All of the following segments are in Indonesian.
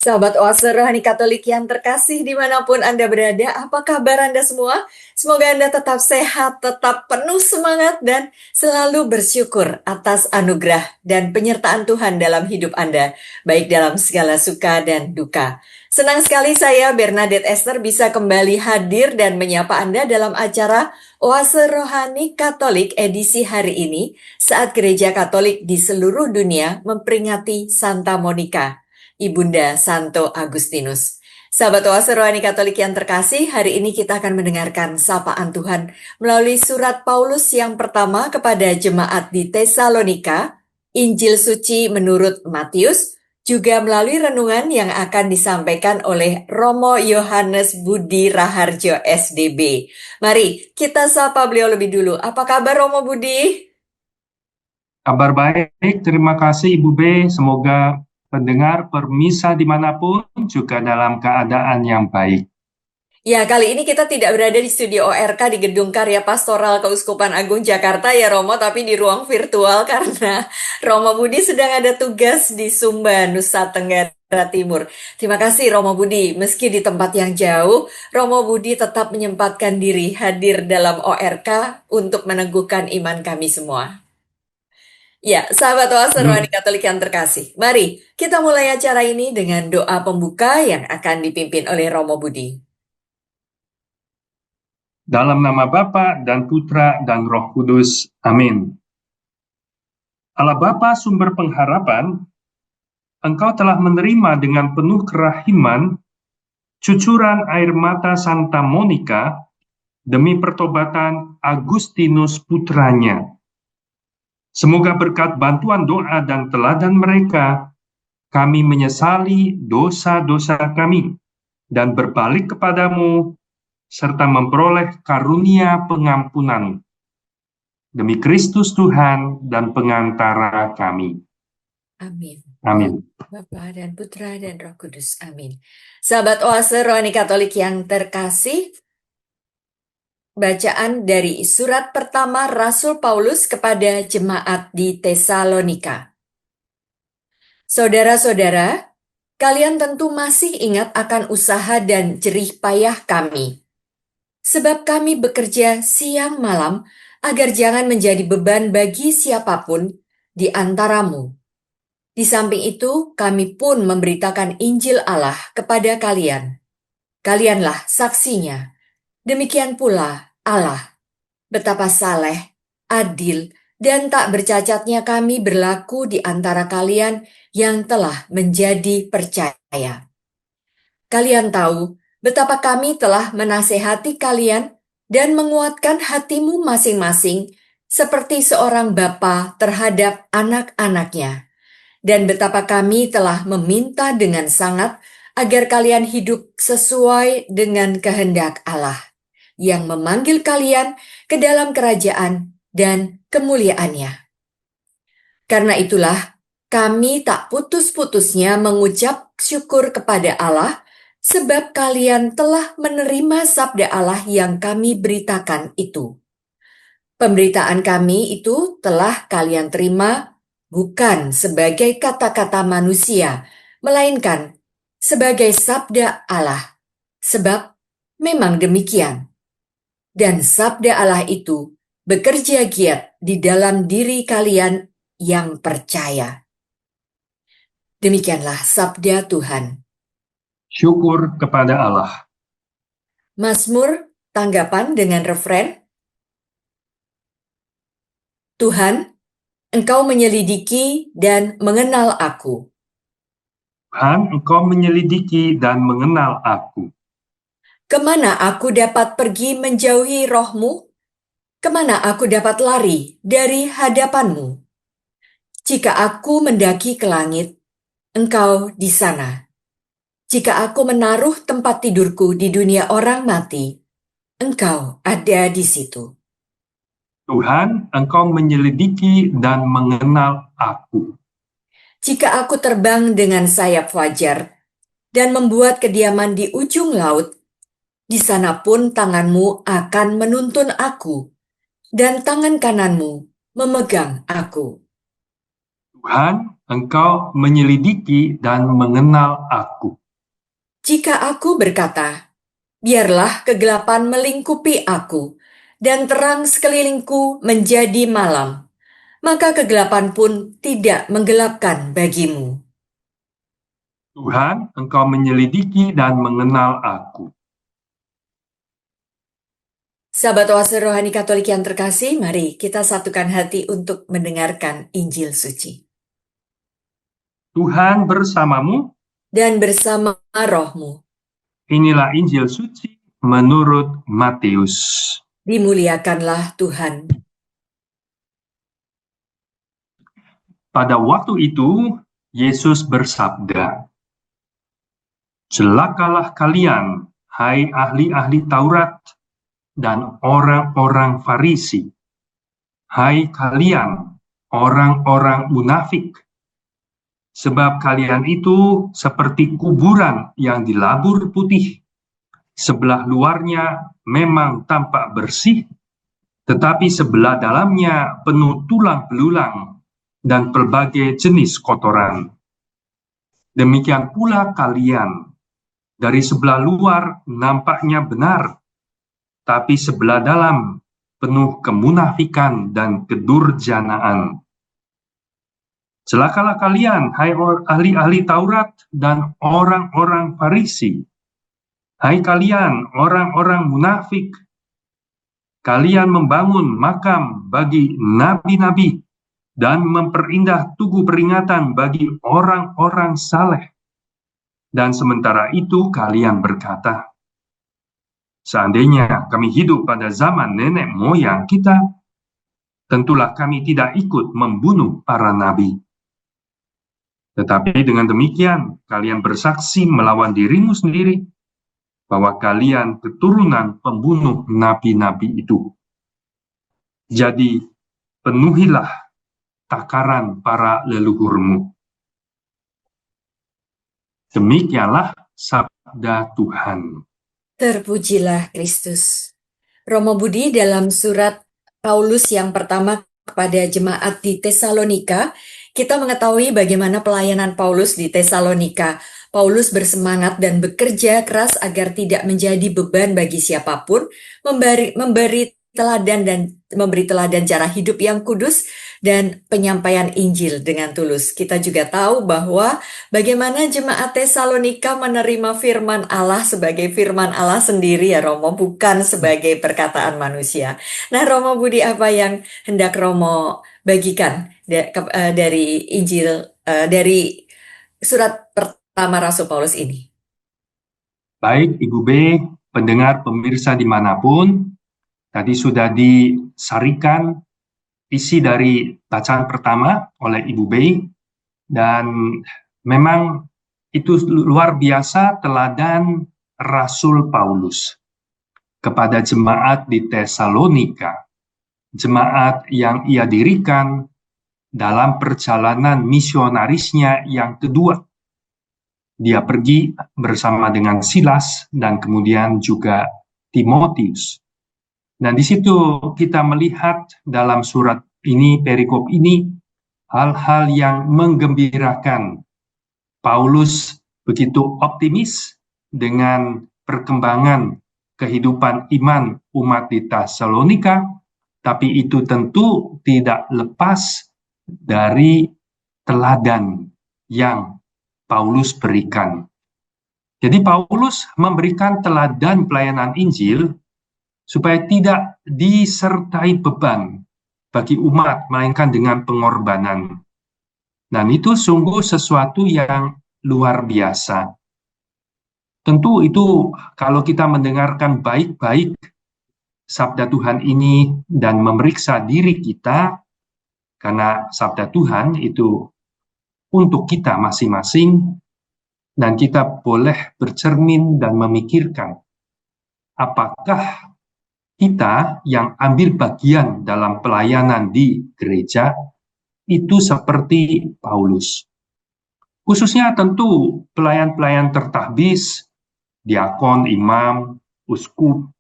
Sahabat Oase Rohani Katolik yang terkasih dimanapun Anda berada, apa kabar Anda semua? Semoga Anda tetap sehat, tetap penuh semangat, dan selalu bersyukur atas anugerah dan penyertaan Tuhan dalam hidup Anda, baik dalam segala suka dan duka. Senang sekali saya, Bernadette Esther, bisa kembali hadir dan menyapa Anda dalam acara Oase Rohani Katolik edisi hari ini, saat Gereja Katolik di seluruh dunia memperingati Santa Monica, Ibunda Santo Agustinus. Sahabat Oase Rohani Katolik yang terkasih, hari ini kita akan mendengarkan sapaan Tuhan melalui surat Paulus yang pertama kepada jemaat di Tesalonika, Injil Suci menurut Matius, juga melalui renungan yang akan disampaikan oleh Romo Yohanes Budi Raharjo SDB. Mari kita sapa beliau lebih dulu. Apa kabar Romo Budi? Kabar baik, terima kasih Ibu B. Semoga pendengar permisa dimanapun juga dalam keadaan yang baik. Ya, kali ini kita tidak berada di studio ORK di Gedung Karya Pastoral Keuskupan Agung Jakarta ya Romo, tapi di ruang virtual karena Romo Budi sedang ada tugas di Sumba, Nusa Tenggara Timur. Terima kasih Romo Budi, meski di tempat yang jauh, Romo Budi tetap menyempatkan diri hadir dalam ORK untuk meneguhkan iman kami semua. Ya, sahabat Oase Rohani Katolik yang terkasih, mari kita mulai acara ini dengan doa pembuka yang akan dipimpin oleh Romo Budi. Dalam nama Bapa dan Putra dan Roh Kudus. Amin. Allah Bapa sumber pengharapan, Engkau telah menerima dengan penuh kerahiman cucuran air mata Santa Monica demi pertobatan Agustinus putranya. Semoga berkat bantuan doa dan teladan mereka, kami menyesali dosa-dosa kami dan berbalik kepadamu, serta memperoleh karunia pengampunan. Demi Kristus Tuhan dan pengantara kami. Amin. Amin. Bapa dan Putra dan Roh Kudus. Amin. Sahabat Oase Rohani Katolik yang terkasih, bacaan dari surat pertama Rasul Paulus kepada jemaat di Tesalonika. Saudara-saudara, kalian tentu masih ingat akan usaha dan jerih payah kami. Sebab kami bekerja siang malam agar jangan menjadi beban bagi siapapun di antaramu. Di samping itu, kami pun memberitakan Injil Allah kepada kalian. Kalianlah saksinya. Demikian pula Allah. Betapa saleh, adil, dan tak bercacatnya kami berlaku di antara kalian yang telah menjadi percaya. Kalian tahu betapa kami telah menasehati kalian dan menguatkan hatimu masing-masing seperti seorang bapa terhadap anak-anaknya. Dan betapa kami telah meminta dengan sangat agar kalian hidup sesuai dengan kehendak Allah, yang memanggil kalian ke dalam kerajaan dan kemuliaannya. Karena itulah, kami tak putus-putusnya mengucap syukur kepada Allah, sebab kalian telah menerima sabda Allah yang kami beritakan itu. Pemberitaan kami itu telah kalian terima bukan sebagai kata-kata manusia, melainkan sebagai sabda Allah. Sebab memang demikian. Dan sabda Allah itu bekerja giat di dalam diri kalian yang percaya. Demikianlah sabda Tuhan. Syukur kepada Allah. Mazmur tanggapan dengan referen, Tuhan, Engkau menyelidiki dan mengenal aku. Tuhan, Engkau menyelidiki dan mengenal aku. Kemana aku dapat pergi menjauhi roh-Mu? Kemana aku dapat lari dari hadapan-Mu? Jika aku mendaki ke langit, Engkau di sana. Jika aku menaruh tempat tidurku di dunia orang mati, Engkau ada di situ. Tuhan, Engkau menyelidiki dan mengenal aku. Jika aku terbang dengan sayap fajar dan membuat kediaman di ujung laut, di sana pun tangan-Mu akan menuntun aku, dan tangan kanan-Mu memegang aku. Tuhan, Engkau menyelidiki dan mengenal aku. Jika aku berkata, biarlah kegelapan melingkupi aku, dan terang sekelilingku menjadi malam, maka kegelapan pun tidak menggelapkan bagimu. Tuhan, Engkau menyelidiki dan mengenal aku. Sahabat Oase Rohani Katolik yang terkasih, mari kita satukan hati untuk mendengarkan Injil Suci. Tuhan bersamamu. Dan bersama rohmu. Inilah Injil Suci menurut Matius. Dimuliakanlah Tuhan. Pada waktu itu, Yesus bersabda, "Celakalah kalian, hai ahli-ahli Taurat dan orang-orang Farisi. Hai kalian, orang-orang munafik, sebab kalian itu seperti kuburan yang dilabur putih. Sebelah luarnya memang tampak bersih, tetapi sebelah dalamnya penuh tulang belulang dan berbagai jenis kotoran. Demikian pula kalian, dari sebelah luar nampaknya benar, tapi sebelah dalam penuh kemunafikan dan kedurjanaan. Celakalah kalian, hai ahli-ahli Taurat dan orang-orang Farisi. Hai kalian, orang-orang munafik, kalian membangun makam bagi nabi-nabi dan memperindah tugu peringatan bagi orang-orang saleh. Dan sementara itu kalian berkata, seandainya kami hidup pada zaman nenek moyang kita, tentulah kami tidak ikut membunuh para nabi. Tetapi dengan demikian, kalian bersaksi melawan dirimu sendiri, bahwa kalian keturunan pembunuh nabi-nabi itu. Jadi, penuhilah takaran para leluhurmu." Demikianlah sabda Tuhan. Terpujilah Kristus. Romo Budi dalam surat Paulus yang pertama kepada jemaat di Tesalonika, kita mengetahui bagaimana pelayanan Paulus di Tesalonika. Paulus bersemangat dan bekerja keras agar tidak menjadi beban bagi siapapun, memberi teladan cara hidup yang kudus dan penyampaian Injil dengan tulus. Kita juga tahu bahwa bagaimana jemaat Tesalonika menerima firman Allah sebagai firman Allah sendiri ya Romo, bukan sebagai perkataan manusia. Nah Romo Budi, apa yang hendak Romo bagikan dari Injil, dari surat pertama Rasul Paulus ini? Baik Ibu B, pendengar pemirsa dimanapun, tadi sudah disarikan isi dari bacaan pertama oleh Ibu B, dan memang itu luar biasa teladan Rasul Paulus kepada jemaat di Tesalonika, jemaat yang ia dirikan dalam perjalanan misionarisnya yang kedua. Dia pergi bersama dengan Silas dan kemudian juga Timotius. Dan di situ kita melihat dalam surat ini, perikop ini, hal-hal yang menggembirakan. Paulus begitu optimis dengan perkembangan kehidupan iman umat di Tesalonika, tapi itu tentu tidak lepas dari teladan yang Paulus berikan. Jadi Paulus memberikan teladan pelayanan Injil supaya tidak disertai beban bagi umat, melainkan dengan pengorbanan. Dan itu sungguh sesuatu yang luar biasa. Tentu itu kalau kita mendengarkan baik-baik sabda Tuhan ini dan memeriksa diri kita, karena sabda Tuhan itu untuk kita masing-masing, dan kita boleh bercermin dan memikirkan apakah kita yang ambil bagian dalam pelayanan di gereja itu seperti Paulus. Khususnya tentu pelayan-pelayan tertahbis, diakon, imam, uskup,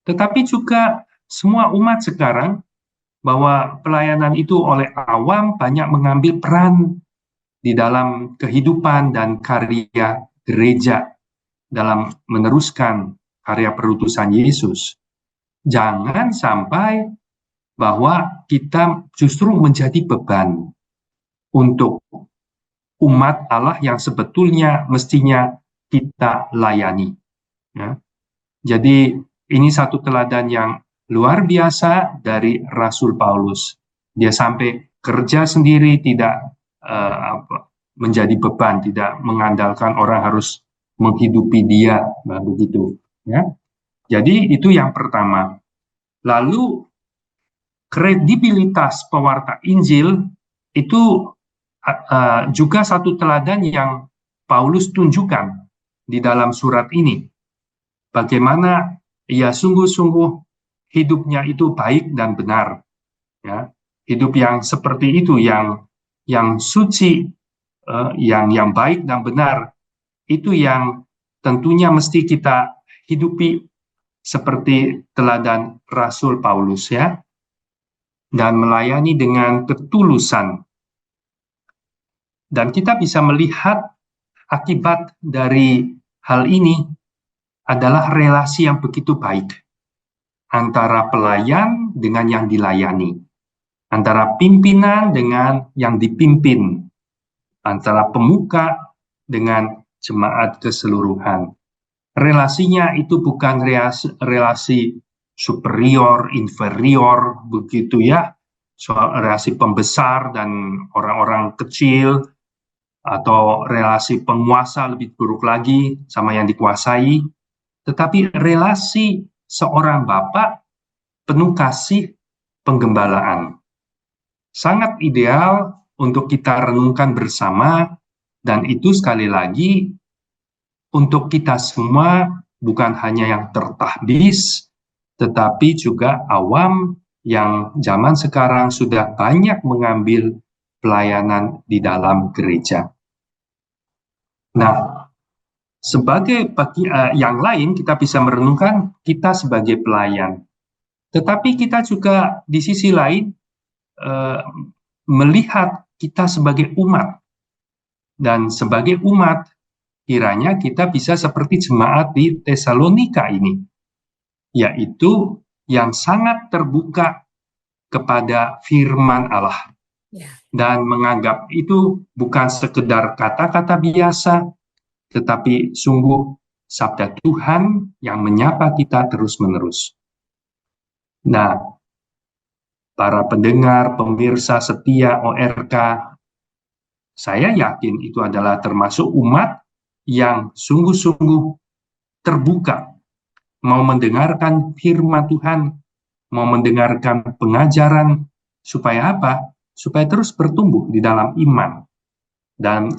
tetapi juga semua umat sekarang bahwa pelayanan itu oleh awam banyak mengambil peran di dalam kehidupan dan karya gereja dalam meneruskan karya perutusan Yesus. Jangan sampai bahwa kita justru menjadi beban untuk umat Allah yang sebetulnya mestinya kita layani. Ya. Jadi ini satu teladan yang luar biasa dari Rasul Paulus. Dia sampai kerja sendiri, tidak menjadi beban, tidak mengandalkan orang harus menghidupi dia, begitu. Ya. Jadi itu yang pertama. Lalu kredibilitas pewarta Injil itu juga satu teladan yang Paulus tunjukkan di dalam surat ini. Bagaimana ia sungguh-sungguh hidupnya itu baik dan benar. Ya. Hidup yang seperti itu, yang suci, yang baik dan benar, itu yang tentunya mesti kita hidupi seperti teladan Rasul Paulus, ya, dan melayani dengan ketulusan. Dan kita bisa melihat akibat dari hal ini adalah relasi yang begitu baik antara pelayan dengan yang dilayani, antara pimpinan dengan yang dipimpin, antara pemuka dengan jemaat keseluruhan. Relasinya itu bukan relasi superior, inferior, begitu ya, relasi pembesar dan orang-orang kecil, atau relasi penguasa lebih buruk lagi sama yang dikuasai, tetapi relasi seorang bapak penuh kasih penggembalaan. Sangat ideal untuk kita renungkan bersama, dan itu sekali lagi untuk kita semua, bukan hanya yang tertahbis, tetapi juga awam yang zaman sekarang sudah banyak mengambil pelayanan di dalam gereja. Nah, sebagai yang lain, kita bisa merenungkan kita sebagai pelayan. Tetapi kita juga di sisi lain melihat kita sebagai umat. Dan sebagai umat, kiranya kita bisa seperti jemaat di Tesalonika ini, yaitu yang sangat terbuka kepada firman Allah. Dan menganggap itu bukan sekedar kata-kata biasa, tetapi sungguh sabda Tuhan yang menyapa kita terus-menerus. Nah, para pendengar, pemirsa setia ORK, saya yakin itu adalah termasuk umat yang sungguh-sungguh terbuka, mau mendengarkan firman Tuhan, mau mendengarkan pengajaran, supaya apa? Supaya terus bertumbuh di dalam iman. Dan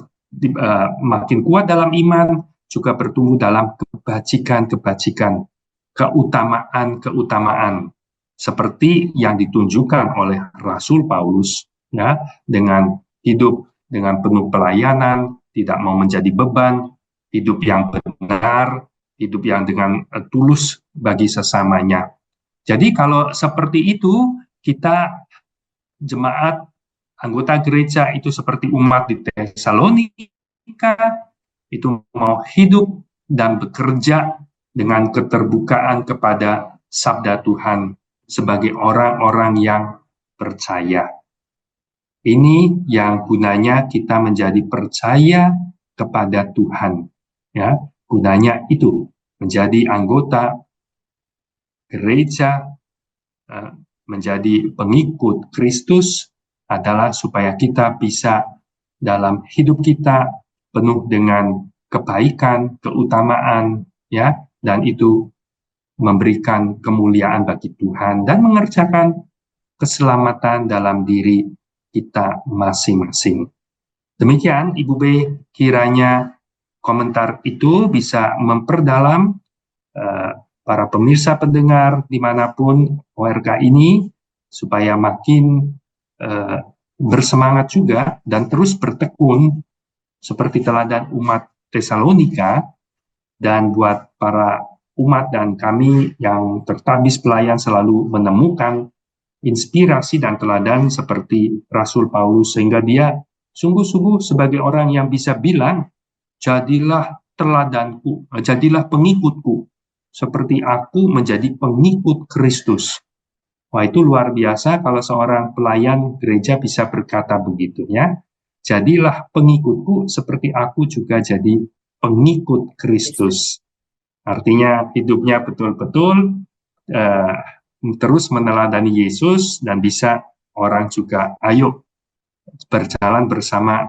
makin kuat dalam iman, juga bertumbuh dalam kebajikan-kebajikan, keutamaan-keutamaan, seperti yang ditunjukkan oleh Rasul Paulus, ya, dengan hidup dengan penuh pelayanan, tidak mau menjadi beban, hidup yang benar, hidup yang dengan tulus bagi sesamanya. Jadi kalau seperti itu, kita jemaat anggota gereja itu seperti umat di Tesalonika, itu mau hidup dan bekerja dengan keterbukaan kepada sabda Tuhan sebagai orang-orang yang percaya. Ini yang gunanya kita menjadi percaya kepada Tuhan, ya. Gunanya itu menjadi anggota gereja, menjadi pengikut Kristus adalah supaya kita bisa dalam hidup kita penuh dengan kebaikan, keutamaan, ya, dan itu memberikan kemuliaan bagi Tuhan dan mengerjakan keselamatan dalam diri kita masing-masing. Demikian, Ibu B, kiranya komentar itu bisa memperdalam para pemirsa pendengar dimanapun ORK ini, supaya makin bersemangat juga dan terus bertekun seperti teladan umat Tesalonika, dan buat para umat dan kami yang tertabis pelayan selalu menemukan inspirasi dan teladan seperti Rasul Paulus, sehingga dia sungguh-sungguh sebagai orang yang bisa bilang, jadilah teladanku, jadilah pengikutku, seperti aku menjadi pengikut Kristus. Wah, itu luar biasa kalau seorang pelayan gereja bisa berkata begitu, ya. Jadilah pengikutku seperti aku juga jadi pengikut Kristus. Artinya hidupnya betul-betul uh, terus meneladani Yesus, dan bisa orang juga ayo berjalan bersama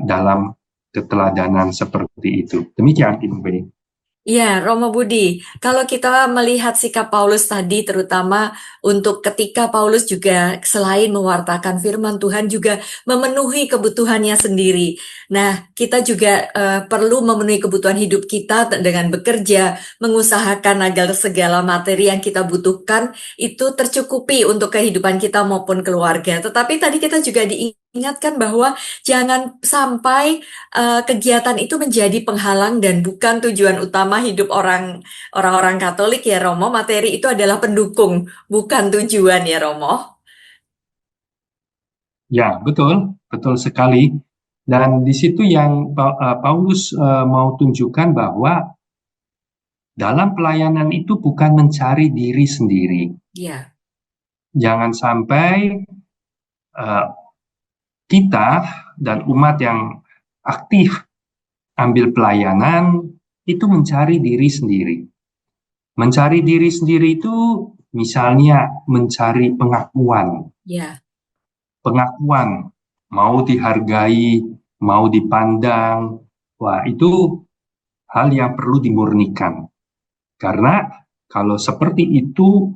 dalam keteladanan seperti itu. Demikian, Ibu Beni. Iya, Romo Budi, kalau kita melihat sikap Paulus tadi, terutama untuk ketika Paulus juga selain mewartakan firman Tuhan, juga memenuhi kebutuhannya sendiri. Nah, kita juga perlu memenuhi kebutuhan hidup kita dengan bekerja, mengusahakan agar segala materi yang kita butuhkan itu tercukupi untuk kehidupan kita maupun keluarga. Tetapi tadi kita juga diingatkan bahwa jangan sampai kegiatan itu menjadi penghalang dan bukan tujuan utama hidup orang-orang Katolik ya Romo. Materi itu adalah pendukung, bukan tujuan ya Romo. Ya, betul, betul sekali. Dan di situ yang Paulus mau tunjukkan bahwa dalam pelayanan itu bukan mencari diri sendiri. Ya, Jangan sampai kita dan umat yang aktif ambil pelayanan itu mencari diri sendiri. Mencari diri sendiri itu misalnya mencari pengakuan. ya, Pengakuan, mau dihargai, mau dipandang. Wah, itu hal yang perlu dimurnikan. Karena kalau seperti itu,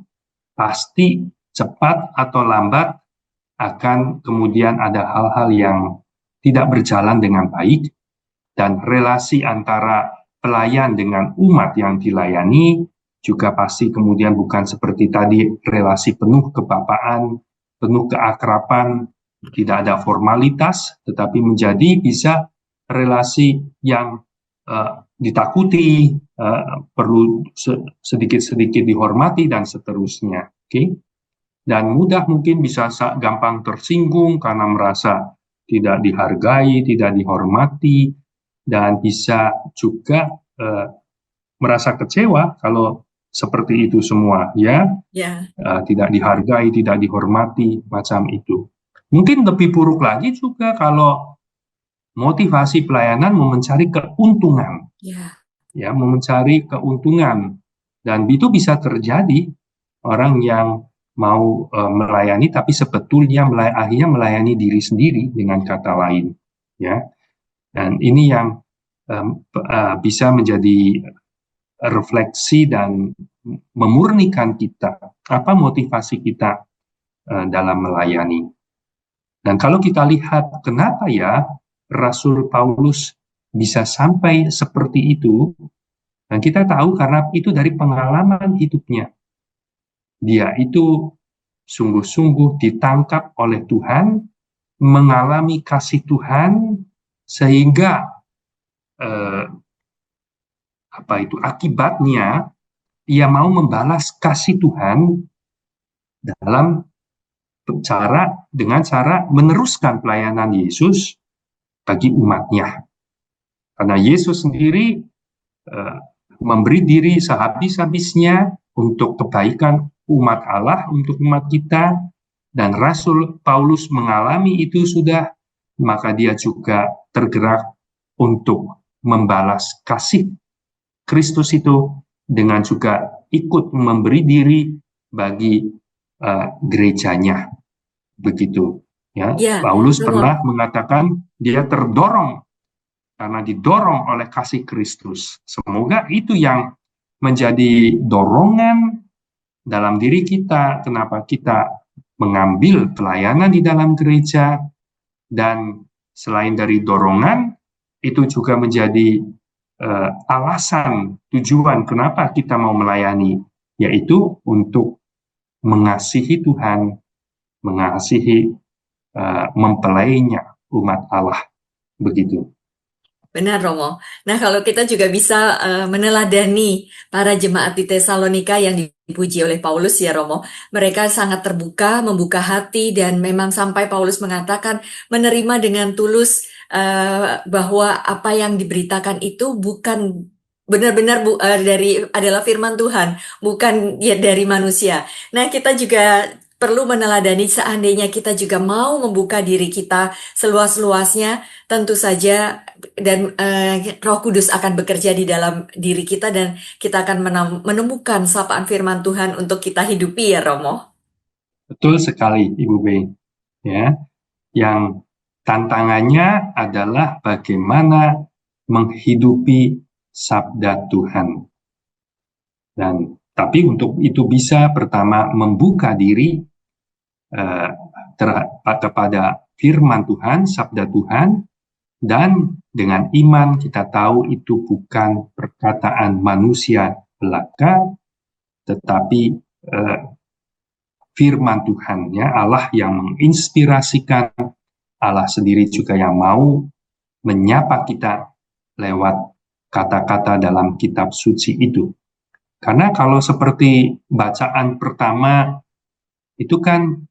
pasti cepat atau lambat akan kemudian ada hal-hal yang tidak berjalan dengan baik, dan relasi antara pelayan dengan umat yang dilayani juga pasti kemudian bukan seperti tadi, relasi penuh kebapaan, penuh keakraban, tidak ada formalitas, tetapi menjadi bisa relasi yang ditakuti, perlu sedikit-sedikit dihormati, dan seterusnya. Okay? Dan mudah mungkin bisa gampang tersinggung karena merasa tidak dihargai, tidak dihormati, dan bisa juga merasa kecewa kalau seperti itu semua, ya, ya, tidak dihargai, tidak dihormati, macam itu. Mungkin lebih buruk lagi juga kalau motivasi pelayanan mencari keuntungan, ya, ya, mencari keuntungan, dan itu bisa terjadi orang yang mau melayani tapi sebetulnya akhirnya melayani diri sendiri, dengan kata lain, ya. Dan ini yang bisa menjadi refleksi dan memurnikan kita, apa motivasi kita dalam melayani. Dan kalau kita lihat kenapa ya Rasul Paulus bisa sampai seperti itu, dan kita tahu karena itu dari pengalaman hidupnya. Dia itu sungguh-sungguh ditangkap oleh Tuhan, mengalami kasih Tuhan, sehingga akibatnya ia mau membalas kasih Tuhan dengan cara meneruskan pelayanan Yesus bagi umatnya. Karena Yesus sendiri memberi diri sehabis-habisnya untuk kebaikan umat Allah, untuk umat kita, dan Rasul Paulus mengalami itu sudah, maka dia juga tergerak untuk membalas kasih Kristus itu dengan juga ikut memberi diri bagi gerejanya. Begitu, ya. ya, Paulus Romo. pernah mengatakan dia terdorong karena didorong oleh kasih Kristus. Semoga itu yang menjadi dorongan dalam diri kita, kenapa kita mengambil pelayanan di dalam gereja, dan selain dari dorongan, itu juga menjadi alasan, tujuan kenapa kita mau melayani, yaitu untuk mengasihi Tuhan, mengasihi mempelainya umat Allah, begitu. Benar, Romo. Nah, kalau kita juga bisa meneladani para jemaat di Tesalonika yang dipuji oleh Paulus ya Romo. Mereka sangat terbuka, membuka hati, dan memang sampai Paulus mengatakan menerima dengan tulus bahwa apa yang diberitakan itu bukan benar-benar adalah firman Tuhan, bukan ya dari manusia. Nah, kita juga perlu meneladani seandainya kita juga mau membuka diri kita seluas-luasnya, tentu saja dan Roh Kudus akan bekerja di dalam diri kita dan kita akan menemukan sapaan firman Tuhan untuk kita hidupi ya Romo. Betul sekali, Ibu B. Ya, yang tantangannya adalah bagaimana menghidupi sabda Tuhan. Dan tapi untuk itu bisa pertama membuka diri kepada firman Tuhan, sabda Tuhan, dan dengan iman kita tahu itu bukan perkataan manusia belaka, tetapi firman Tuhan, ya, Allah yang menginspirasikan, Allah sendiri juga yang mau menyapa kita lewat kata-kata dalam kitab suci itu. Karena kalau seperti bacaan pertama itu kan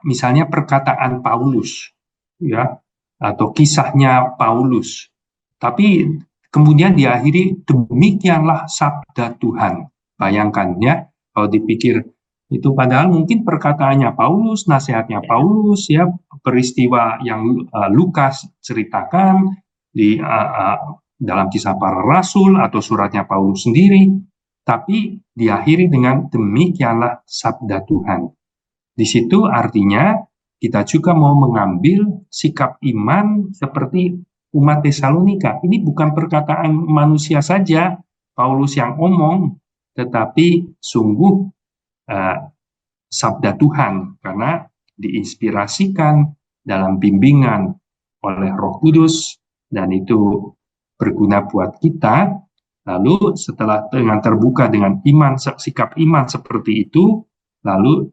misalnya perkataan Paulus, ya, atau kisahnya Paulus, tapi kemudian diakhiri demikianlah sabda Tuhan. Bayangkan ya, kalau dipikir itu padahal mungkin perkataannya Paulus, nasihatnya Paulus, ya, peristiwa yang Lukas ceritakan di dalam kisah para rasul atau suratnya Paulus sendiri, tapi diakhiri dengan demikianlah sabda Tuhan. Di situ artinya kita juga mau mengambil sikap iman seperti umat Tesalonika. Ini bukan perkataan manusia saja, Paulus yang omong, tetapi sungguh sabda Tuhan, karena diinspirasikan dalam bimbingan oleh Roh Kudus, dan itu berguna buat kita. Lalu setelah dengan terbuka dengan iman, sikap iman seperti itu, lalu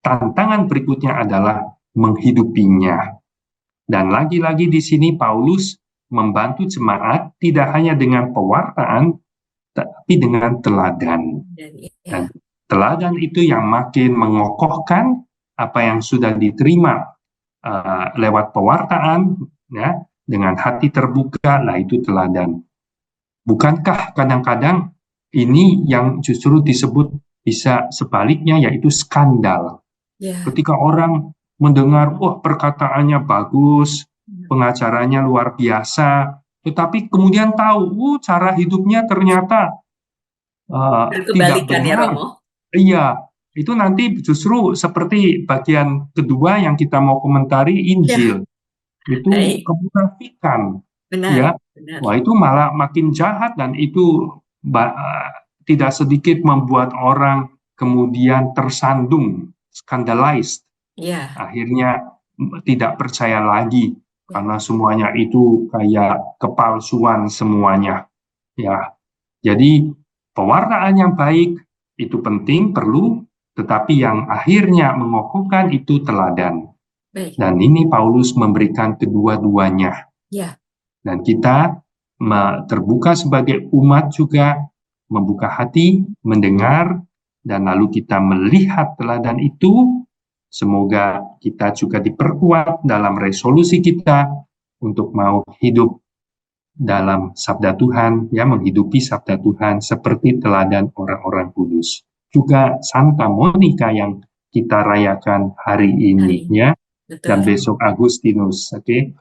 tantangan berikutnya adalah menghidupinya. Dan lagi-lagi di sini Paulus membantu jemaat tidak hanya dengan pewartaan, tapi dengan teladan. Dan teladan itu yang makin mengokohkan apa yang sudah diterima lewat pewartaan, ya, dengan hati terbuka, lah itu teladan. Bukankah kadang-kadang ini yang justru disebut bisa sebaliknya, yaitu skandal. Ketika orang mendengar, wah, perkataannya bagus, pengajaranya luar biasa, tetapi kemudian tahu, cara hidupnya ternyata tidak benar. Ya, Romo? Iya, itu nanti justru seperti bagian kedua yang kita mau komentari, Injil. Itu kemunafikan. Ya, benar. Wah, itu malah makin jahat, dan itu tidak sedikit membuat orang kemudian tersandung, scandalized. Akhirnya tidak percaya lagi karena semuanya itu kayak kepalsuan semuanya. Ya, jadi pewartaan yang baik itu penting, perlu, tetapi yang akhirnya mengokohkan itu teladan. Dan ini Paulus memberikan kedua-duanya. Dan kita terbuka sebagai umat juga, membuka hati, mendengar, dan lalu kita melihat teladan itu. Semoga kita juga diperkuat dalam resolusi kita untuk mau hidup dalam sabda Tuhan, ya, menghidupi sabda Tuhan seperti teladan orang-orang kudus. Juga Santa Monica yang kita rayakan hari ini, ya, dan besok Agustinus, oke?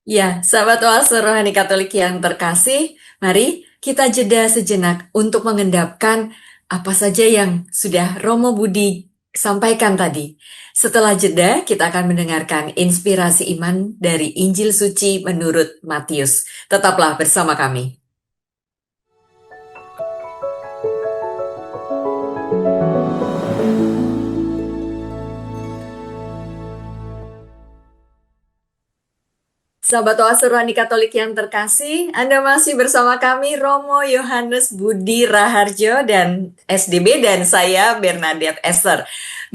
Ya, sahabat Oase Rohani Katolik yang terkasih, mari kita jeda sejenak untuk mengendapkan apa saja yang sudah Romo Budi sampaikan tadi. Setelah jeda, kita akan mendengarkan inspirasi iman dari Injil Suci menurut Matius. Tetaplah bersama kami. Sahabat Oase Rohani Katolik yang terkasih, Anda masih bersama kami, Romo Yohanes Budi Raharjo dan SDB, dan saya Bernadette Esther.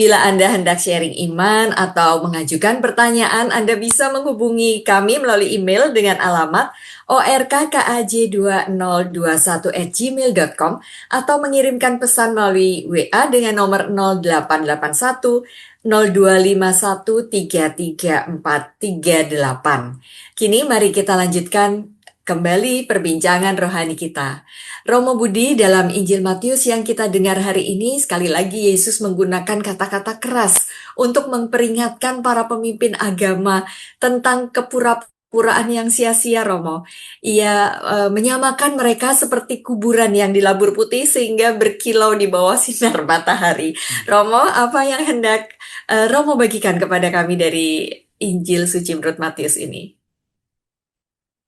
Bila Anda hendak sharing iman atau mengajukan pertanyaan, Anda bisa menghubungi kami melalui email dengan alamat orkkaj2021@gmail.com atau mengirimkan pesan melalui WA dengan nomor 0881 0251 334338. Kini mari kita lanjutkan kembali perbincangan rohani kita. Romo Budi, dalam Injil Matius yang kita dengar hari ini, sekali lagi Yesus menggunakan kata-kata keras untuk memperingatkan para pemimpin agama tentang kepura-puraan yang sia-sia, Romo. Ia menyamakan mereka seperti kuburan yang dilabur putih sehingga berkilau di bawah sinar matahari. Romo, apa yang hendak Romo bagikan kepada kami dari Injil suci menurut Matius ini?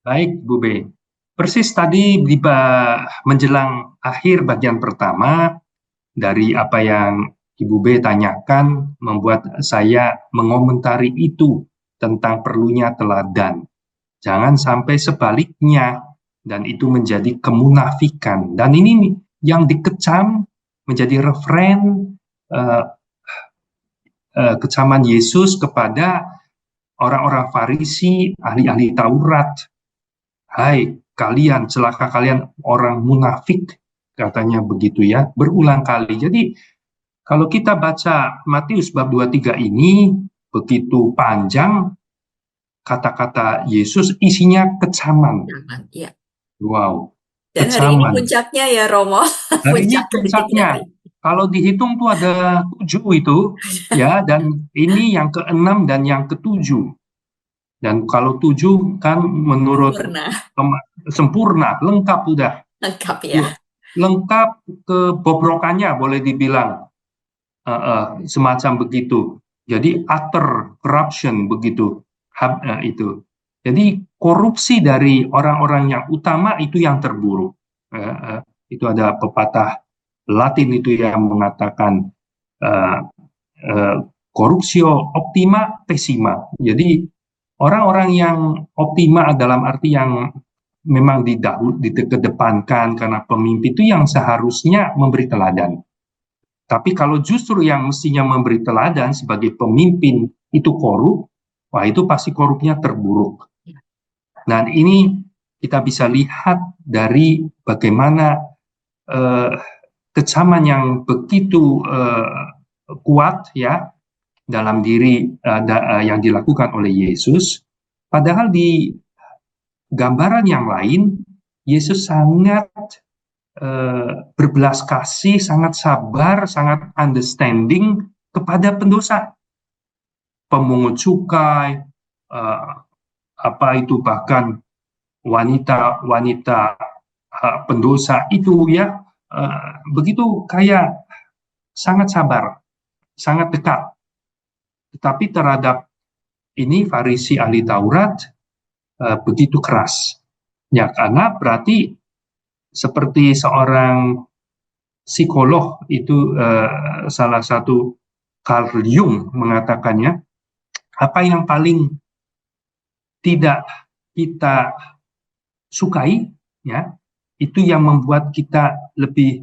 Baik, Bu B. Persis tadi menjelang akhir bagian pertama dari apa yang Ibu B tanyakan membuat saya mengomentari itu tentang perlunya teladan. Jangan sampai sebaliknya dan itu menjadi kemunafikan. Dan ini yang dikecam menjadi referen kecaman Yesus kepada orang-orang Farisi, ahli-ahli Taurat. Hai kalian, celaka kalian orang munafik, katanya begitu ya, berulang kali. Jadi kalau kita baca Matius bab 23 ini begitu panjang, kata-kata Yesus isinya kecaman. Ya. Wow, Dan hari ini kecaman. puncaknya ya Romo. Hari ini puncaknya. Kalau dihitung tuh ada 7 itu, ya, dan ini yang ke-6 dan yang ke-7. Dan kalau 7 kan menurut sempurna, lengkap udah. Lengkap ya. Lengkap kebobrokannya boleh dibilang semacam begitu. Jadi utter corruption begitu itu. Jadi korupsi dari orang-orang yang utama itu yang terburuk. Itu ada pepatah Latin itu yang mengatakan corruptio optima pessima. Jadi orang-orang yang optima dalam arti yang memang dikedepankan karena pemimpin itu yang seharusnya memberi teladan. Tapi kalau justru yang mestinya memberi teladan sebagai pemimpin itu korup, wah itu pasti korupnya terburuk. Dan ini kita bisa lihat dari bagaimana kecaman yang begitu kuat ya dalam diri yang dilakukan oleh Yesus. Padahal di gambaran yang lain, Yesus sangat berbelas kasih, sangat sabar, sangat understanding kepada pendosa, pemungut cukai, apa itu bahkan wanita-wanita pendosa itu ya, begitu kayak sangat sabar, sangat dekat. Tetapi terhadap ini Farisi ahli Taurat begitu keras. Ya, karena berarti seperti seorang psikolog itu salah satu Carl Jung mengatakannya, apa yang paling tidak kita sukai ya, itu yang membuat kita lebih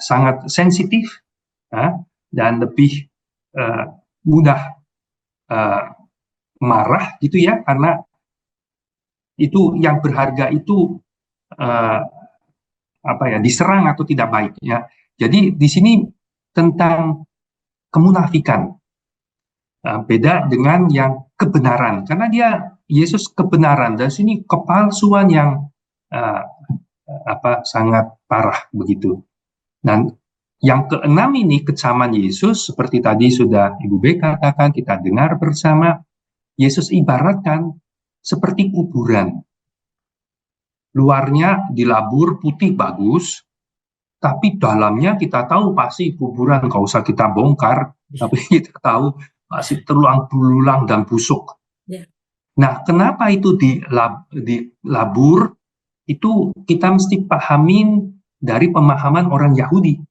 sangat sensitif dan lebih mudah marah gitu ya, karena itu yang berharga itu diserang atau tidak baik ya. Jadi di sini tentang kemunafikan, beda dengan yang kebenaran, karena Yesus kebenaran, dan sini kepalsuan yang sangat parah begitu. Dan yang keenam ini kecaman Yesus, seperti tadi sudah Ibu B katakan, kita dengar bersama, Yesus ibaratkan seperti kuburan. Luarnya dilabur putih bagus, tapi dalamnya kita tahu pasti kuburan, nggak usah kita bongkar, tapi kita tahu pasti terulang belulang dan busuk. Nah, kenapa itu dilabur? Itu kita mesti pahamin dari pemahaman orang Yahudi.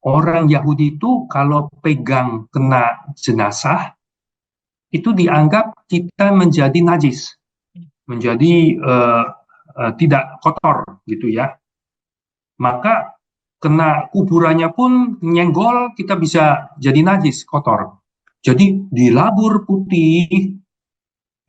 Orang Yahudi itu kalau pegang kena jenazah, itu dianggap kita menjadi najis, menjadi tidak kotor gitu ya. Maka kena kuburannya pun nyenggol, kita bisa jadi najis, kotor. Jadi dilabur putih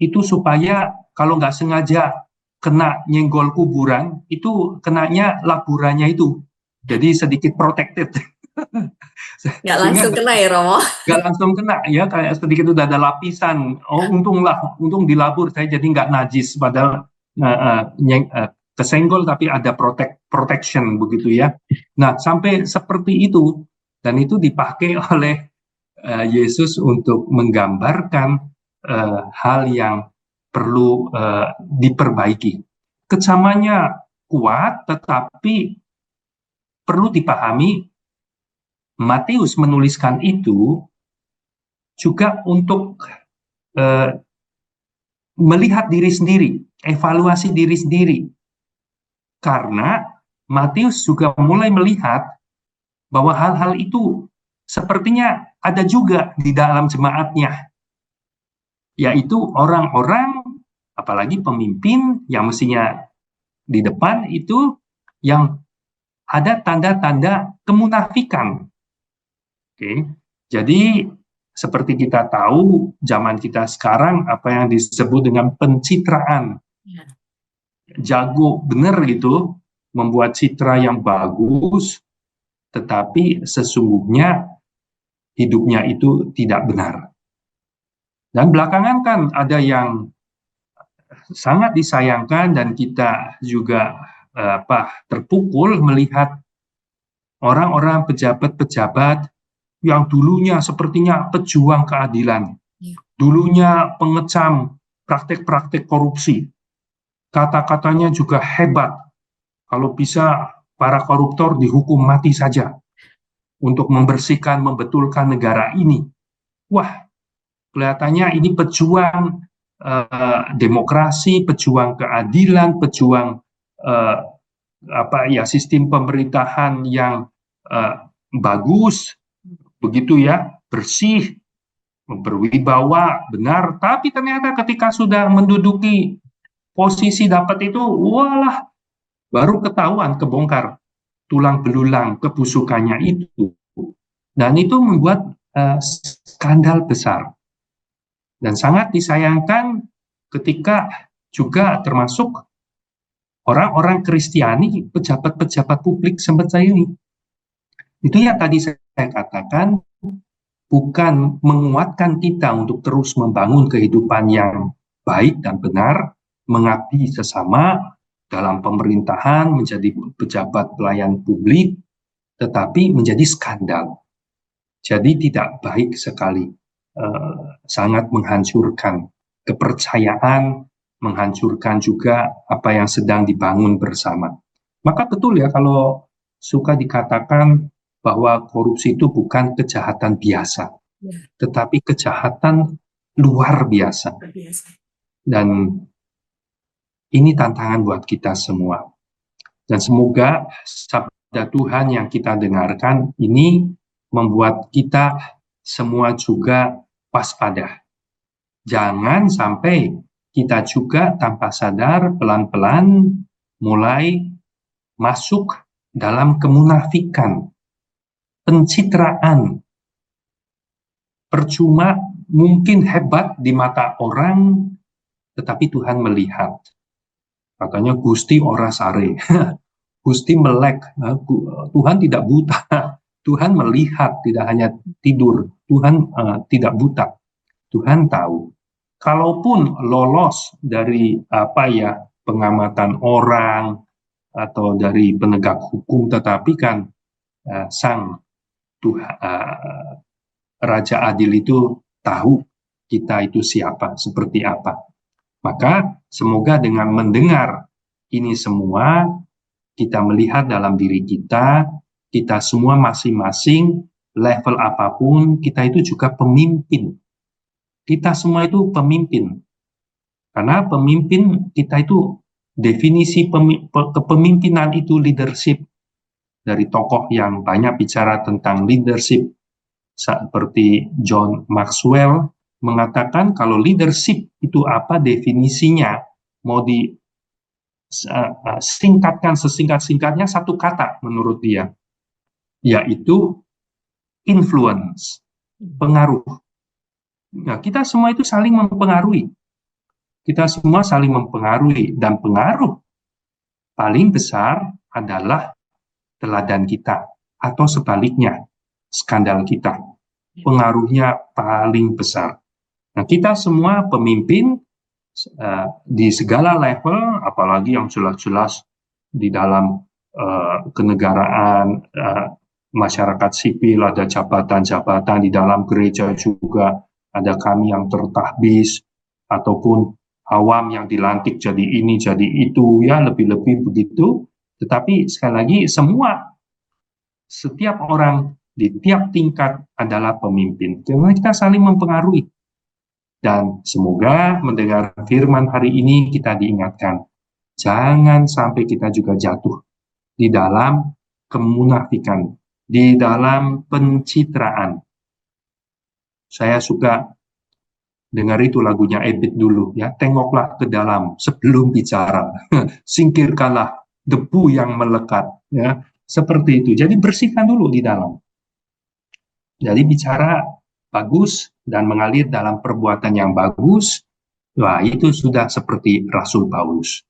itu supaya kalau nggak sengaja kena nyenggol kuburan, itu kenanya laburannya itu. Jadi sedikit protected. Nggak Sehingga langsung kena ya, Romo? nggak langsung kena ya, kayak sedikit udah ada lapisan. Oh, untung dilabur saya jadi nggak najis, padahal kesenggol tapi ada protection begitu ya. Nah, sampai seperti itu, dan itu dipakai oleh Yesus untuk menggambarkan hal yang perlu diperbaiki. Kecamannya kuat, tetapi perlu dipahami Matius menuliskan itu juga untuk melihat diri sendiri, evaluasi diri sendiri. Karena Matius juga mulai melihat bahwa hal-hal itu sepertinya ada juga di dalam jemaatnya, yaitu orang-orang, apalagi pemimpin yang mestinya di depan itu, yang ada tanda-tanda kemunafikan. Oke, jadi seperti kita tahu zaman kita sekarang apa yang disebut dengan pencitraan. Jago bener gitu, membuat citra yang bagus, tetapi sesungguhnya hidupnya itu tidak benar. Dan belakangan kan ada yang sangat disayangkan dan kita juga terpukul melihat orang-orang pejabat-pejabat yang dulunya sepertinya pejuang keadilan, dulunya pengecam praktek-praktek korupsi, kata-katanya juga hebat, kalau bisa para koruptor dihukum mati saja untuk membersihkan, membetulkan negara ini. Wah, kelihatannya ini pejuang demokrasi, pejuang keadilan, pejuang sistem pemerintahan yang bagus, begitu ya, bersih, berwibawa, benar. Tapi ternyata ketika sudah menduduki posisi dapat itu, walah, baru ketahuan, kebongkar tulang belulang kebusukannya itu. Dan itu membuat skandal besar. Dan sangat disayangkan ketika juga termasuk orang-orang Kristiani, pejabat-pejabat publik semacam ini. Itu yang tadi saya katakan, bukan menguatkan kita untuk terus membangun kehidupan yang baik dan benar, mengabdi sesama dalam pemerintahan, menjadi pejabat pelayan publik, tetapi menjadi skandal. Jadi tidak baik sekali, sangat menghancurkan kepercayaan, menghancurkan juga apa yang sedang dibangun bersama. Maka betul ya kalau suka dikatakan bahwa korupsi itu bukan kejahatan biasa, tetapi kejahatan luar biasa. Dan ini tantangan buat kita semua. Dan semoga sabda Tuhan yang kita dengarkan ini membuat kita semua juga waspada. Jangan sampai kita juga tanpa sadar pelan-pelan mulai masuk dalam kemunafikan, pencitraan. Percuma mungkin hebat di mata orang, tetapi Tuhan melihat. Katanya Gusti ora sare, Gusti melek. Tuhan tidak buta, Tuhan melihat, tidak hanya tidur. Tuhan tidak buta, Tuhan tahu. Kalaupun lolos dari pengamatan orang atau dari penegak hukum, tetapi kan sang Tuhan, Raja Adil itu tahu kita itu siapa, seperti apa. Maka semoga dengan mendengar ini semua, kita melihat dalam diri kita semua masing-masing, level apapun, kita itu juga pemimpin. Kita semua itu pemimpin. Karena pemimpin kita itu, definisi kepemimpinan itu leadership. Dari tokoh yang banyak bicara tentang leadership, seperti John Maxwell, mengatakan kalau leadership itu apa definisinya, mau disingkatkan sesingkat-singkatnya satu kata menurut dia, yaitu influence, pengaruh. Nah, kita semua itu saling mempengaruhi. Kita semua saling mempengaruhi, dan pengaruh paling besar adalah teladan kita, atau sebaliknya, skandal kita. Pengaruhnya paling besar. Nah, kita semua pemimpin di segala level, apalagi yang jelas-jelas di dalam kenegaraan, masyarakat sipil, ada jabatan-jabatan di dalam gereja juga, ada kami yang tertahbis, ataupun awam yang dilantik jadi ini, jadi itu, ya lebih-lebih begitu. Tetapi sekali lagi, setiap orang di tiap tingkat adalah pemimpin. Karena kita saling mempengaruhi. Dan semoga mendengar firman hari ini kita diingatkan, jangan sampai kita juga jatuh di dalam kemunafikan, di dalam pencitraan. Saya suka dengar itu lagunya Ebit dulu, ya, tengoklah ke dalam sebelum bicara, singkirkanlah debu yang melekat, ya, seperti itu. Jadi bersihkan dulu di dalam. Jadi bicara bagus dan mengalir dalam perbuatan yang bagus, wah itu sudah seperti Rasul Paulus,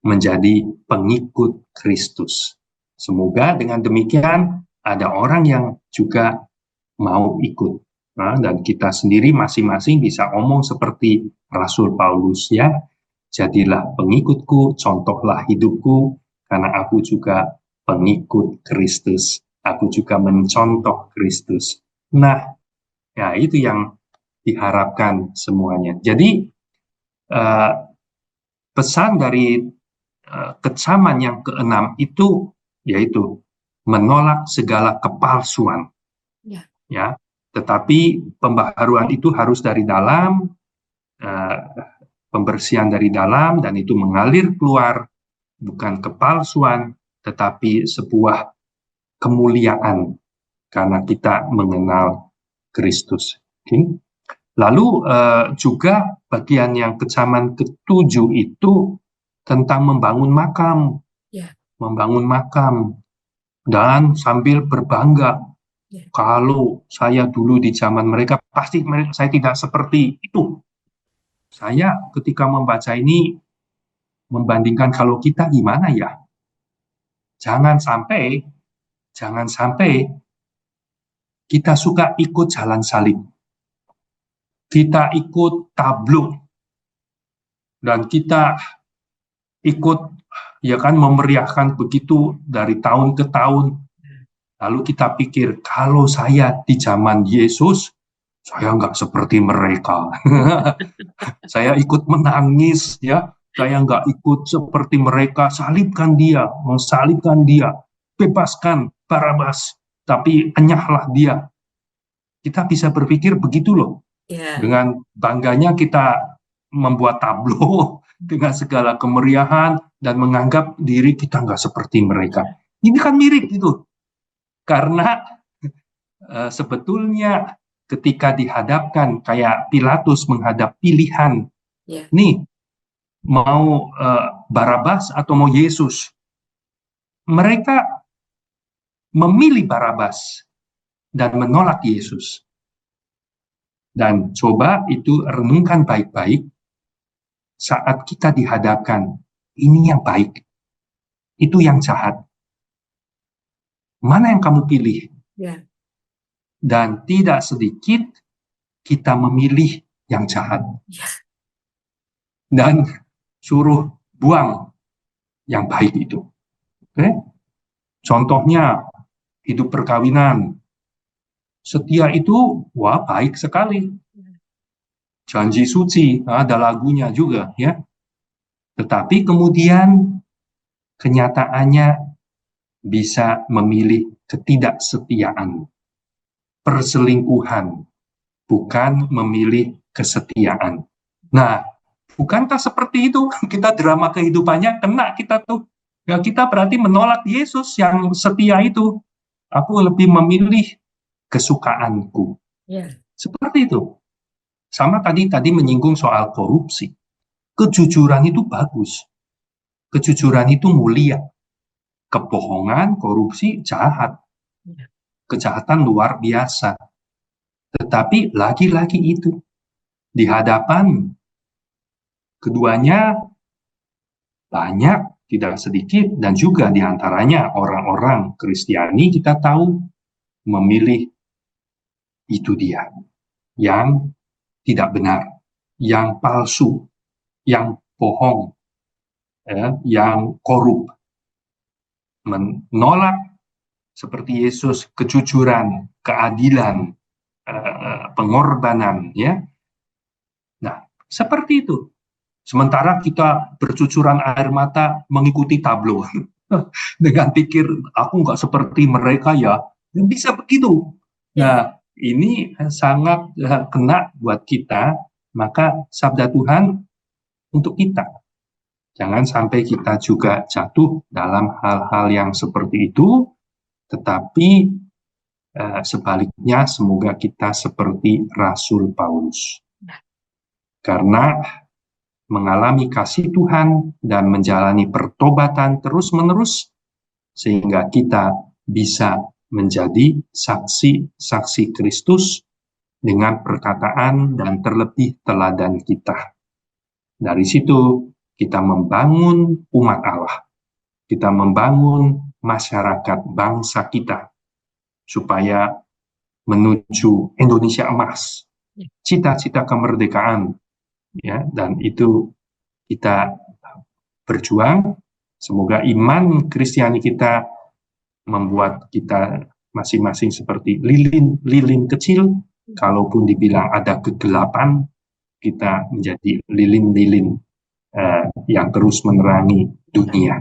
menjadi pengikut Kristus. Semoga dengan demikian ada orang yang juga mau ikut. Nah, dan kita sendiri masing-masing bisa omong seperti Rasul Paulus, ya. Jadilah pengikutku, contohlah hidupku, karena aku juga pengikut Kristus. Aku juga mencontoh Kristus. Nah, ya itu yang diharapkan semuanya. Jadi, pesan dari kecaman yang keenam itu, yaitu menolak segala kepalsuan. Ya, tetapi pembaharuan itu harus dari dalam, pembersihan dari dalam, dan itu mengalir keluar, bukan kepalsuan, tetapi sebuah kemuliaan karena kita mengenal Kristus. Okay? Lalu juga bagian yang kecaman ketujuh itu tentang membangun makam, membangun makam, dan sambil berbangga. Kalau saya dulu di zaman mereka, pasti saya tidak seperti itu. Saya ketika membaca ini membandingkan kalau kita gimana ya. Jangan sampai kita suka ikut jalan salib. Kita ikut tablo. Dan kita ikut, ya kan, memeriahkan begitu dari tahun ke tahun. Lalu kita pikir, kalau saya di zaman Yesus, saya nggak seperti mereka. Saya ikut menangis, ya. Saya nggak ikut seperti mereka, salibkan dia, bebaskan Barabas, tapi enyahlah dia. Kita bisa berpikir begitu loh. Dengan bangganya kita membuat tablo dengan segala kemeriahan dan menganggap diri kita nggak seperti mereka. Ini kan mirip gitu. Karena sebetulnya ketika dihadapkan kayak Pilatus menghadap pilihan, nih mau Barabas atau mau Yesus, mereka memilih Barabas dan menolak Yesus. Dan coba itu renungkan baik-baik saat kita dihadapkan, ini yang baik, itu yang jahat. Mana yang kamu pilih? Dan tidak sedikit kita memilih yang jahat. Dan suruh buang yang baik itu. Oke? Contohnya, hidup perkawinan. Setia itu, wah baik sekali. Janji suci, ada lagunya juga, ya. Tetapi kemudian kenyataannya bisa memilih ketidaksetiaan, perselingkuhan, bukan memilih kesetiaan. Nah, bukankah seperti itu? Kita drama kehidupannya kena kita tuh. Ya, kita berarti menolak Yesus yang setia itu. Aku lebih memilih kesukaanku. Seperti itu. Sama tadi menyinggung soal korupsi. Kejujuran itu bagus. Kejujuran itu mulia. Kebohongan, korupsi, jahat. Kejahatan luar biasa. Tetapi lagi-lagi itu, di hadapan keduanya banyak, tidak sedikit, dan juga di antaranya orang-orang Kristiani kita tahu memilih itu dia yang tidak benar, yang palsu, yang bohong, yang korup, menolak seperti Yesus kejujuran, keadilan, pengorbanan, ya. Nah, seperti itu. Sementara kita bercucuran air mata mengikuti tablo dengan pikir aku nggak seperti mereka ya, bisa begitu. Nah, ini sangat kena buat kita. Maka sabda Tuhan untuk kita, jangan sampai kita juga jatuh dalam hal-hal yang seperti itu, tetapi sebaliknya semoga kita seperti Rasul Paulus. Karena mengalami kasih Tuhan dan menjalani pertobatan terus-menerus, sehingga kita bisa menjadi saksi-saksi Kristus dengan perkataan dan terlebih teladan kita. Dari situ kita membangun umat Allah, kita membangun masyarakat bangsa kita, supaya menuju Indonesia emas, cita-cita kemerdekaan, ya, dan itu kita berjuang. Semoga iman Kristiani kita membuat kita masing-masing seperti lilin kecil. Kalaupun dibilang ada kegelapan, kita menjadi lilin-lilin yang terus menerangi dunia.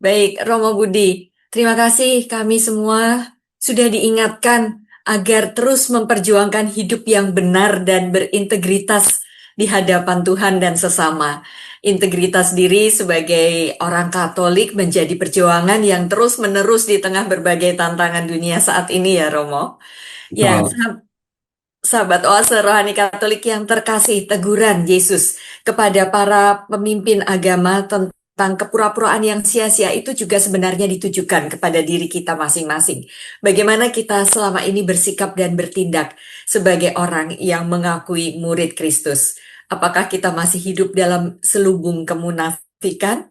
Baik, Romo Budi, terima kasih kami semua sudah diingatkan agar terus memperjuangkan hidup yang benar dan berintegritas di hadapan Tuhan dan sesama. Integritas diri sebagai orang Katolik menjadi perjuangan yang terus-menerus di tengah berbagai tantangan dunia saat ini ya, Romo. Ya, sahabat oase rohani Katolik yang terkasih, teguran Yesus kepada para pemimpin agama tentang kepura-puraan yang sia-sia itu juga sebenarnya ditujukan kepada diri kita masing-masing. Bagaimana kita selama ini bersikap dan bertindak sebagai orang yang mengakui murid Kristus? Apakah kita masih hidup dalam selubung kemunafikan?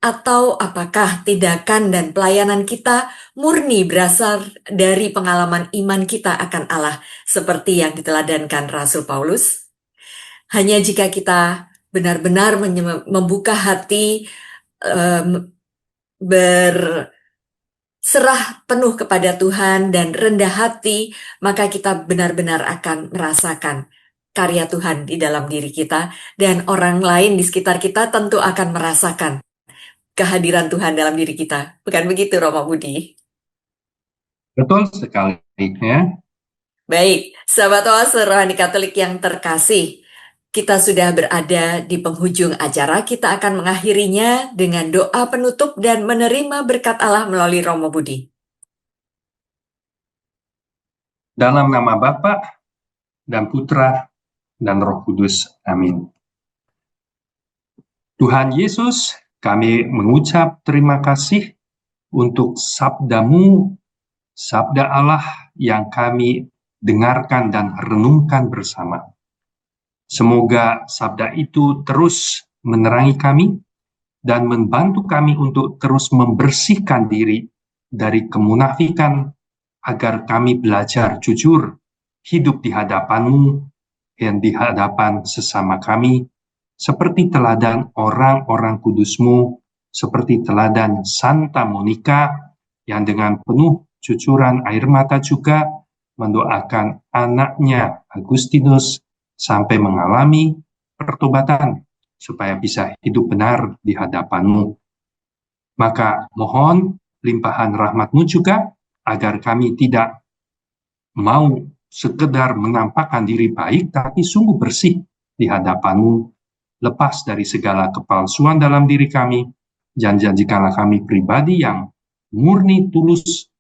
Atau apakah tindakan dan pelayanan kita murni berasal dari pengalaman iman kita akan Allah seperti yang diteladankan Rasul Paulus? Hanya jika kita benar-benar membuka hati, berserah penuh kepada Tuhan dan rendah hati, maka kita benar-benar akan merasakan karya Tuhan di dalam diri kita, dan orang lain di sekitar kita tentu akan merasakan kehadiran Tuhan dalam diri kita. Bukan begitu, Romo Budi? Betul sekali, ya. Baik, sahabat oase rohani Katolik yang terkasih, kita sudah berada di penghujung acara. Kita akan mengakhirinya dengan doa penutup dan menerima berkat Allah melalui Romo Budi. Dalam nama Bapa dan Putra dan Roh Kudus. Amin. Tuhan Yesus, kami mengucap terima kasih untuk sabda-Mu, sabda Allah yang kami dengarkan dan renungkan bersama. Semoga sabda itu terus menerangi kami dan membantu kami untuk terus membersihkan diri dari kemunafikan, agar kami belajar jujur, hidup di hadapan-Mu dan di hadapan sesama kami, seperti teladan orang-orang kudus-Mu, seperti teladan Santa Monica yang dengan penuh cucuran air mata juga mendoakan anaknya Agustinus sampai mengalami pertobatan, supaya bisa hidup benar di hadapan-Mu. Maka mohon limpahan rahmat-Mu juga, agar kami tidak mau sekedar menampakkan diri baik, tapi sungguh bersih di hadapan-Mu, lepas dari segala kepalsuan dalam diri kami, dan janjikanlah kami pribadi yang murni, tulus,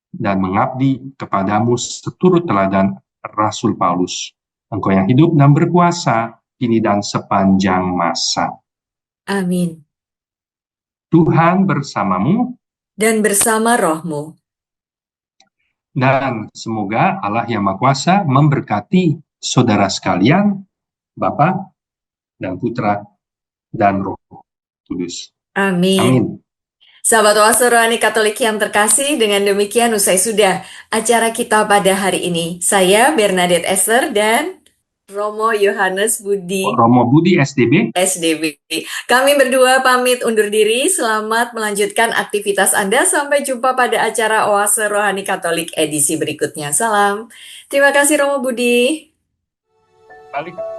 dan mengabdi kepadamu seturut teladan Rasul Paulus. Engkau yang hidup dan berkuasa, kini dan sepanjang masa. Amin. Tuhan bersamamu, dan bersama rohmu. Dan semoga Allah yang Maha Kuasa memberkati saudara sekalian, Bapa dan Putra dan Roh Kudus. Amin. Amin. Sahabat Oase Rohani Katolik yang terkasih, dengan demikian usai sudah acara kita pada hari ini. Saya Bernadette Esther dan Romo Yohanes Budi Romo Budi SDB. SDB. Kami berdua pamit undur diri. Selamat melanjutkan aktivitas Anda. Sampai jumpa pada acara Oase Rohani Katolik edisi berikutnya. Salam. Terima kasih Romo Budi. Balik.